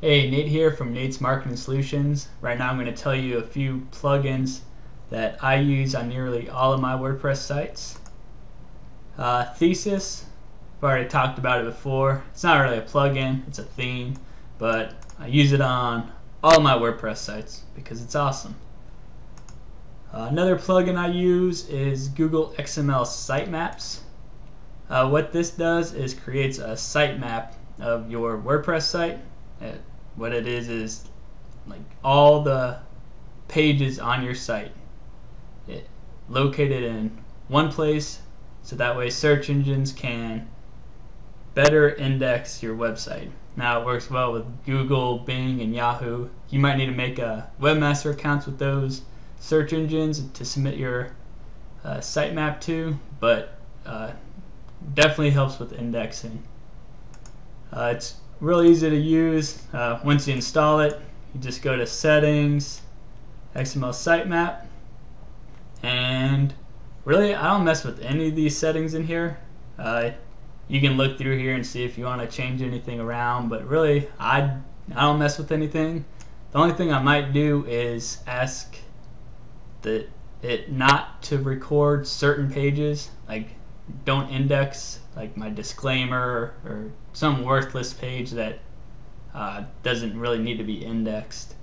Hey, Nate here from Nate's Marketing Solutions. Right now I'm going to tell you a few plugins that I use on nearly all of my WordPress sites. Thesis, I've already talked about it before. It's not really a plugin, it's a theme, but I use it on all of my WordPress sites because it's awesome. Another plugin I use is Google XML Sitemaps. What this does is creates a sitemap of your WordPress site. What it is like all the pages on your site located in one place, so that way search engines can better index your website. Now it works well with Google, Bing, and Yahoo. You might need to make a webmaster accounts with those search engines to submit your sitemap to, but definitely helps with indexing. It's really easy to use. Once you install it, you just go to Settings, XML Sitemap, and really I don't mess with any of these settings in here. You can look through here and see if you want to change anything around, but really I don't mess with anything. The only thing I might do is ask it not to record certain pages, like don't index like my disclaimer or some worthless page that doesn't really need to be indexed.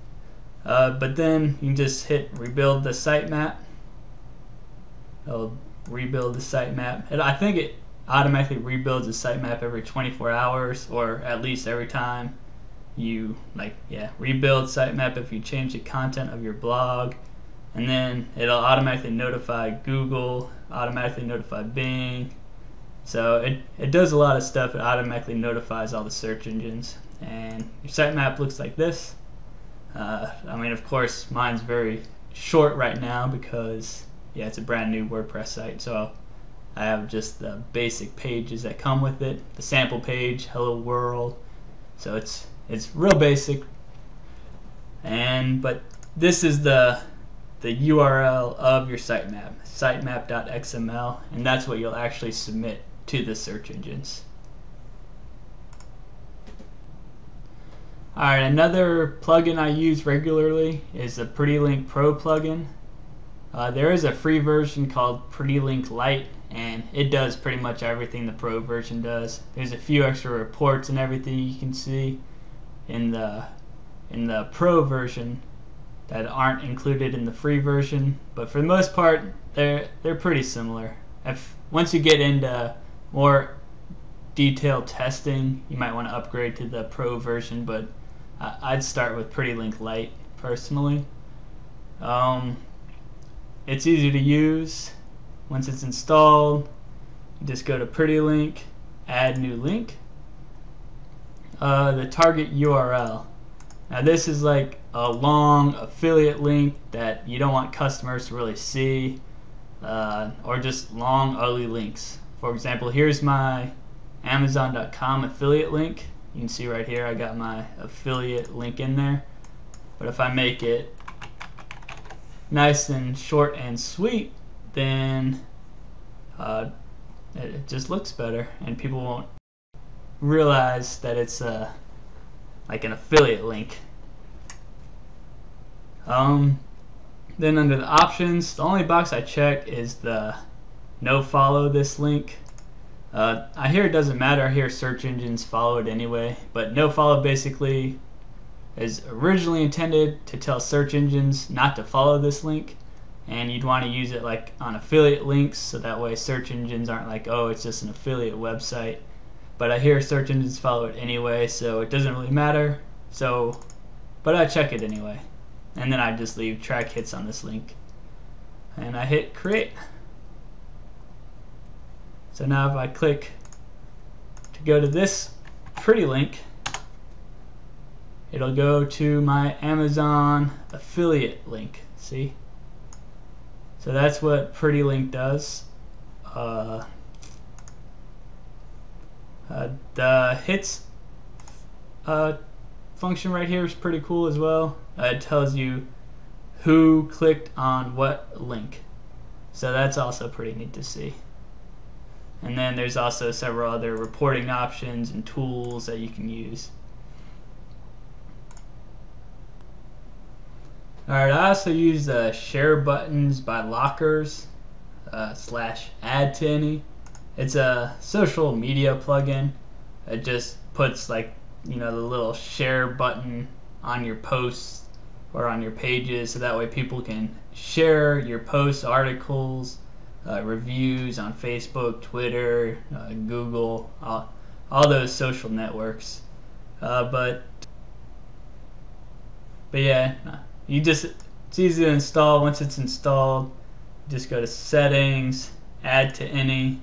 But then you can just hit rebuild the sitemap. It'll rebuild the sitemap. I think it automatically rebuilds the sitemap every 24 hours, or at least every time you rebuild sitemap if you change the content of your blog. And then it'll automatically notify Google, automatically notify Bing. So it does a lot of stuff. It automatically notifies all the search engines. And your sitemap looks like this. I mean, of course, mine's very short right now because, yeah, it's a brand new WordPress site. So I have just the basic pages that come with it. The sample page, hello world. So it's real basic. But this is the URL of your sitemap, sitemap.xml, and that's what you'll actually submit to the search engines. Alright, another plugin I use regularly is the PrettyLink Pro plugin. There is a free version called PrettyLink Lite, and it does pretty much everything the Pro version does. There's a few extra reports and everything you can see in the Pro version that aren't included in the free version, but for the most part they're pretty similar. Once you get into more detailed testing, you might want to upgrade to the Pro version, but I'd start with PrettyLink Lite personally. It's easy to use. Once it's installed, you just go to PrettyLink, add new link, the target URL. Now this is like a long affiliate link that you don't want customers to really see, or just long ugly links. For example, here's my Amazon.com affiliate link. You can see right here I got my affiliate link in there. But if I make it nice and short and sweet, then it just looks better and people won't realize that it's like an affiliate link. Then under the options, the only box I check is the no follow this link. I hear it doesn't matter. I hear search engines follow it anyway, but no follow basically is originally intended to tell search engines not to follow this link, and you'd want to use it like on affiliate links, so that way search engines aren't like, oh, it's just an affiliate website. But I hear search engines follow it anyway, so it doesn't really matter. But I check it anyway. And then I just leave track hits on this link. And I hit create. So now if I click to go to this pretty link, it'll go to my Amazon affiliate link. See? So that's what PrettyLink does. The hits function right here is pretty cool as well. It tells you who clicked on what link. So that's also pretty neat to see. And then there's also several other reporting options and tools that you can use. Alright, I also use the share buttons by Lockers / add to any. It's a social media plugin. It just puts like, the little share button on your posts or on your pages, so that way people can share your posts, articles, reviews on Facebook, Twitter, Google, all those social networks. But yeah, it's easy to install. Once it's installed, just go to settings, add to any,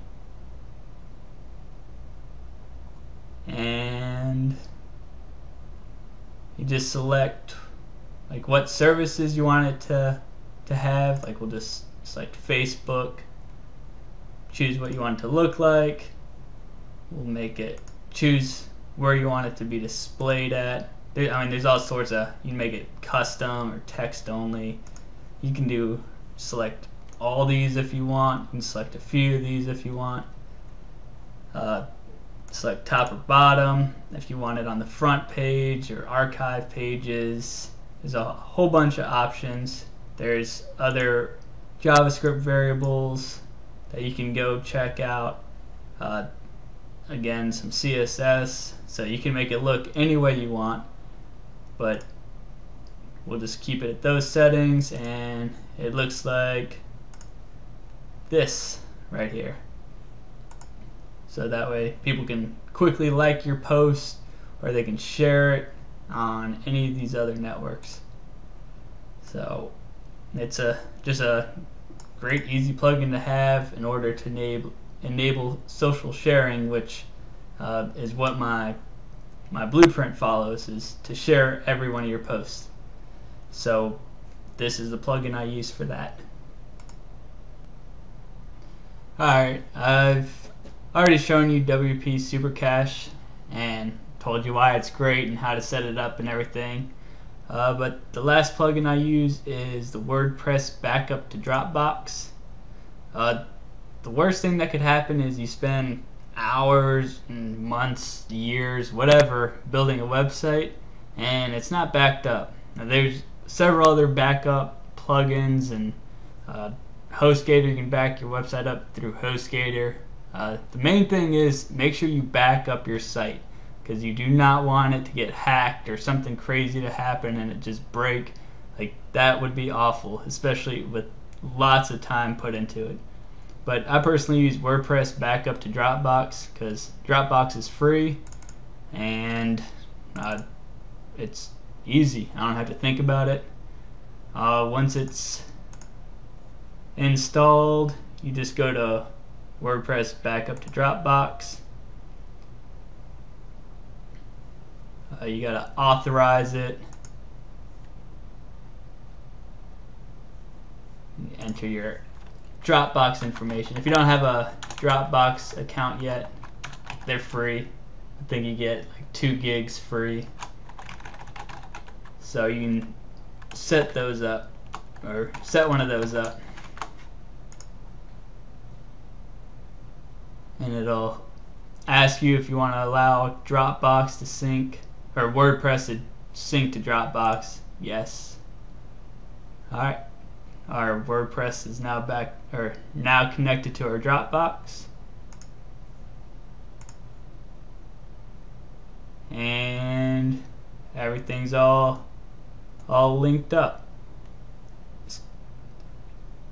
and you just select like what services you want it to have. Like we'll just select Facebook, choose what you want it to look like. We'll make it, choose where you want it to be displayed at. There's all sorts of, you can make it custom or text only. You can select all these if you want. You can select a few of these if you want. Select top or bottom if you want it on the front page or archive pages. There's a whole bunch of options. There's other JavaScript variables that you can go check out. Again, some CSS, so you can make it look any way you want, but we'll just keep it at those settings, and it looks like this right here. So that way people can quickly like your post, or they can share it on any of these other networks. So it's just a great, easy plugin to have in order to enable social sharing, which is what my blueprint follows, is to share every one of your posts. So this is the plugin I use for that. Alright, I've already shown you WP Super Cache and told you why it's great and how to set it up and everything. But the last plugin I use is the WordPress backup to Dropbox. The worst thing that could happen is you spend hours and months, years, whatever, building a website, and it's not backed up. Now, there's several other backup plugins, and HostGator, you can back your website up through HostGator. The main thing is make sure you back up your site, because you do not want it to get hacked or something crazy to happen and it just break. Like, that would be awful, especially with lots of time put into it. But I personally use WordPress backup to Dropbox because Dropbox is free and it's easy. I don't have to think about it. Once it's installed, you just go to WordPress backup to Dropbox. You gotta authorize it. Enter your Dropbox information. If you don't have a Dropbox account yet, they're free. I think you get like 2 gigs free. So you can set those up, or set one of those up, and it'll ask you if you want to allow Dropbox to sync, or WordPress to sync to Dropbox. Yes. Alright. Our WordPress is now now connected to our Dropbox, and everything's all linked up.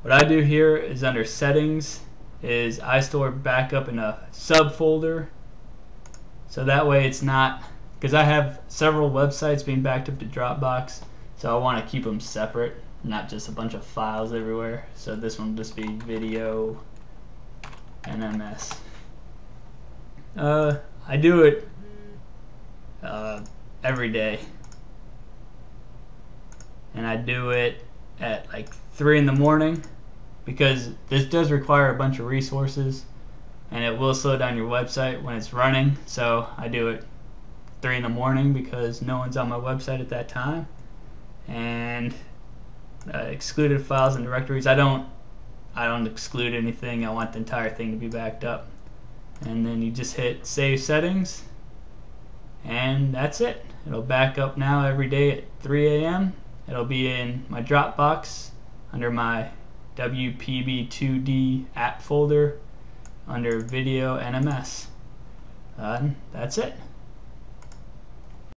What I do here is under settings is I store backup in a subfolder, so that way it's not, because I have several websites being backed up to Dropbox, so I want to keep them separate, not just a bunch of files everywhere. So this one will just be video NMS. I do it every day, and I do it at like 3 in the morning because this does require a bunch of resources and it will slow down your website when it's running. So I do it 3 in the morning because no one's on my website at that time. And excluded files and directories, I don't exclude anything. I want the entire thing to be backed up. And then you just hit save settings, and that's it. It'll back up now every day at 3 a.m. It'll be in my Dropbox under my WPB2D app folder under Video NMS. That's it.